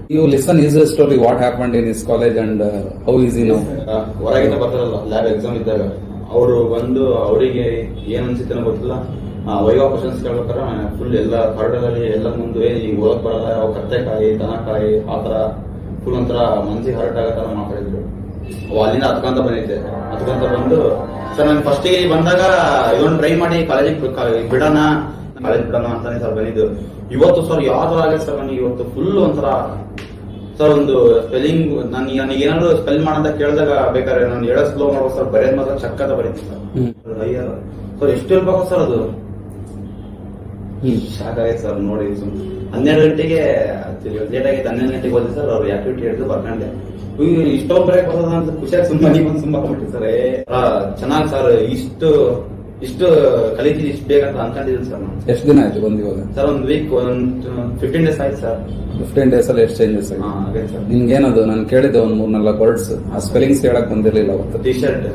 You listen his story, what happened in his college and how is he now? ಹೊರಗಿಂದ ಬರ್ತಾರಲ್ಲ lab exam ಇದ್ದಾಗ ಅವರು ಬಂದು ಅವರಿಗೆ ಏನ್ ಅನ್ಸಿತ್ತೇನೋ ಗೊತ್ತಿಲ್ಲ. ವೈವಾ ಕ್ವಶನ್ಸ್ ಕೇಳ್ಬೇಕಾರೆ ಫುಲ್ ಎಲ್ಲ ಕಾರ್ಡಲ್ಲಿ ಎಲ್ಲ ಮುಂದೆ ಈಗ ಓದಕ್ ಬರಲ್ಲ, ಅವ್ ಕತ್ತೆಕಾಯಿ ದನಕಾಯಿ ಆತರ ಫುಲ್ ಒಂಥರ ಮನ್ಸಿಗೆ ಹರ್ಟ್ ಆಗೋ ತರ ಮಾತಾಡಿದ್ರು. ಅಲ್ಲಿಂದ ಹತ್ಕೊಂತ ಬಂದಿದ್ದೆ. ಹತ್ಕೊಂತ ಬಂದು ಸರ್ ನಾನು ಫಸ್ಟಿಗೆ ಬಂದಾಗ ಇದೊಂದು ಟ್ರೈ ಮಾಡಿ ಕಾಲೇಜಿಗೆ ಬಿಡೋಣ ಅಂತಾನೆ ಸರ್ ಬಂದಿದ್ದು. ಇವತ್ತು ಸರ್ ಯಾವ ತರ ಆಗಿದೆ ಸರ್ ನನಗೆ ಇವತ್ತು ಫುಲ್ ಒಂಥರ ಸರ್ ಒಂದು ಸ್ಪೆಲ್ಲಿಂಗ್ ನನಗೆ ಏನಾದ್ರು ಸ್ಪೆಲ್ ಮಾಡಂತ ಕೇಳಿದಾಗ ಬೇಕಾದ್ರೆ ನಾನು ಹೇಳೋ ಸ್ಲೋ ಮಾಡ್ಬೋದು ಸರ್, ಬರೆಯೋದ್ ಮಾತ್ರ ಚಕ್ಕಂತ ಬರೀತೀನಿ ಸರ್. ಸರ್ ಎಷ್ಟು ಇರ್ಬೇಕು ಸರ್ ಅದು ಶಾಕ್ ಆಗೈತೆ ಸರ್ ನೋಡಿ. 12 ಗಂಟೆಗೆ ಲೇಟ್ ಆಗಿತ್ತು, 12 ಗಂಟೆಗೆ ಹೋದ್ರೆ ಸರ್ ಅವ್ರು ಆಕ್ಟಿವಿಟಿ ಹಿಡಿದು ಬರ್ಕೊಂಡೆ. ಇಷ್ಟೊಂದು ಬರೆಯಕ್ ಬರ್ತದ ಅಂತ ಖುಷಿಯಾಗಿ ಸುಮ್ಮನೆ ಬಂದು ತುಂಬಾ ಬಿಟ್ಟು ಸರ್ ಚೆನ್ನಾಗಿ ಸರ್ ಇಷ್ಟು ಕಲಿತೀನಿ ಇಷ್ಟು ಬೇಕಂತ ಅನ್ಕೊಂಡಿದ್ದೀನಿ ಸರ್ ನಾನು. ಎಷ್ಟು ದಿನ ಆಯ್ತು ಬಂದು ಇವಾಗ? ಸರ್ ಒಂದು ವೀಕ್ 15 ಡೇಸ್ ಆಯ್ತು ಸರ್. 15 ಡೇಸ್ ಅಲ್ಲಿ ಎಷ್ಟು ಚೇಂಜಸ್ ಆಗಿದೆ ಸರ್. ನಿಮ್ಗೇನದು ನಾನು ಕೇಳಿದ್ದೆ ಒಂದ್ 3-4 ವರ್ಡ್ಸ್, ಆ ಸ್ಪೆಲ್ಲಿಂಗ್ಸ್ ಹೇಳಕ್ ಬಂದಿರ್ಲಿಲ್ಲ ಅವತ್ತು. ಟಿ ಶರ್ಟ್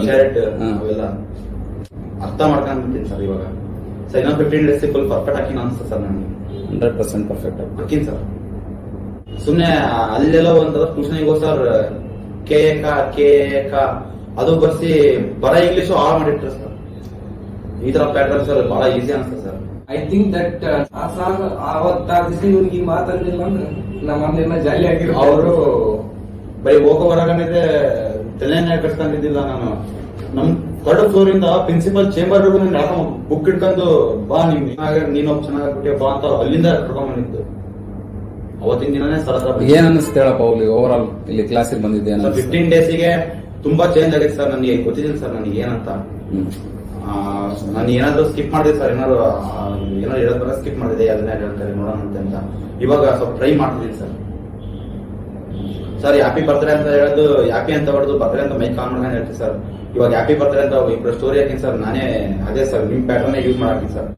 ಅವೆಲ್ಲ ಅರ್ಥ ಮಾಡ್ಕೊಂಡ್ಬಿಡ್ತೀನಿ ಸರ್ ಇವಾಗ. ಸರ್ ಇನ್ನೊಂದು 15 ಡೇಸ್ ಫುಲ್ ಪರ್ಫೆಕ್ಟ್ ಹಾಕಿ ಅನ್ಸುತ್ತೆ ಸರ್ ನನಗೆ. 100% ಪರ್ಫೆಕ್ಟ್ ಹಾಕಿನ್ ಸರ್. ಸುಮ್ನೆ ಅಲ್ಲೆಲ್ಲ ಒಂದು ಟ್ಯೂಷನ್ಗೆ ಹೋಗಿ ಸರ್ ಕೆ ಅದು ಬರ್ಸಿ ಬರ ಇಂಗ್ಲಿಷ್ ಆಲ್ ಮಾಡಿಟ್ರು ಸರ್. ಈ ತರ ಪ್ಯಾಟರ್ನ್ ಸರ್ ಬಹಳ ಈಸಿ ಅನ್ಸುತ್ತೆ ಸರ್. ಐ ಥಿಂಕ್ ದಟ್ ಆ ಸಾಂಗ್ ಅವತ್ತಾದ ದಿವಸ ಇವ್ರಿಗೆ ಮಾತಾಡ್ಲಿಲ್ಲ ಅಂದ್ರೆ ನಮ್ಮನ್ನೆಲ್ಲ ಜಾಲಿ ಆಗಿರೋ ಅವರು ಬರೀ ಹೋಗೋ ಹೊರಗಡೆ ತಲೆನೇ ಕಟ್ಕೊಂಡಿದ್ದಿಲ್ಲ. ನಾನು ನಮ್ 3rd ಫ್ಲೋರ್ ಇಂದ ಪ್ರಿನ್ಸಿಪಲ್ ಚೇಂಬರ್ ಬುಕ್ ಇಟ್ಕೊಂಡು ಬಾ ನೀನೊಬ್ಬ ಚೆನ್ನಾಗ್ಬಿಟ್ಟೆ ಬಾ ಅಂತ ಅಲ್ಲಿಂದ ಕರ್ಕೊಂಡ್ ಬಂದಿದ್ದು. ಅವತ್ತಿನ ದಿನನೇ ಸರ್ ಏನ್ ಅನಿಸ್ತು ಹೇಳಪ್ಪ ಅವ್ರಿಗೆ ಓವರ್ ಆಲ್ ಇಲ್ಲಿ ಕ್ಲಾಸಿಗೆ ಬಂದಿದ್ದೆ? 15 ಡೇಸಿಗೆ ತುಂಬಾ ಚೇಂಜ್ ಆಗಿದೆ ಸರ್. ನನಗೆ ಗೊತ್ತಿದ್ದೀನಿ ಸರ್ ನನಗೆ ಏನಂತ. ನಾನು ಏನಾದ್ರು ಸ್ಕಿಪ್ ಮಾಡಿದೆ ಸರ್, ಏನಾದ್ರು ಹೇಳೋದ್ರ ಸ್ಕಿಪ್ ಮಾಡಿದೆ, ಅದನ್ನ ಹೇಳ್ತಾರೆ ನೋಡೋಣ ಅಂತ. ಇವಾಗ ಸ್ವಲ್ಪ ಟ್ರೈ ಮಾಡ್ತಿದ್ದೀನಿ ಸರ್. ಸರ್ ಹ್ಯಾಪಿ ಬರ್ತ್ಡೇ ಅಂತ ಹೇಳೋದು ಹ್ಯಾಪಿ ಅಂತ ಹೊಡೆದು ಬರ್ತ್ಡೇ ಅಂತ ಮೈಕ್ ಆನ್ ಮಾಡ್ಕೊಂಡು ಹೇಳ್ತೀನಿ ಸರ್. ಇವಾಗ ಹ್ಯಾಪಿ ಬರ್ತ್ಡೇ ಅಂತ ಇಬ್ಬರು ಸ್ಟೋರಿ ಹಾಕಿನಿ ಸರ್. ನಾನೇ ಅದೇ ಸರ್ ನಿಮ್ ಪ್ಯಾಟರ್ನ್ ಯೂಸ್ ಮಾಡಾಕಿನಿ ಸರ್.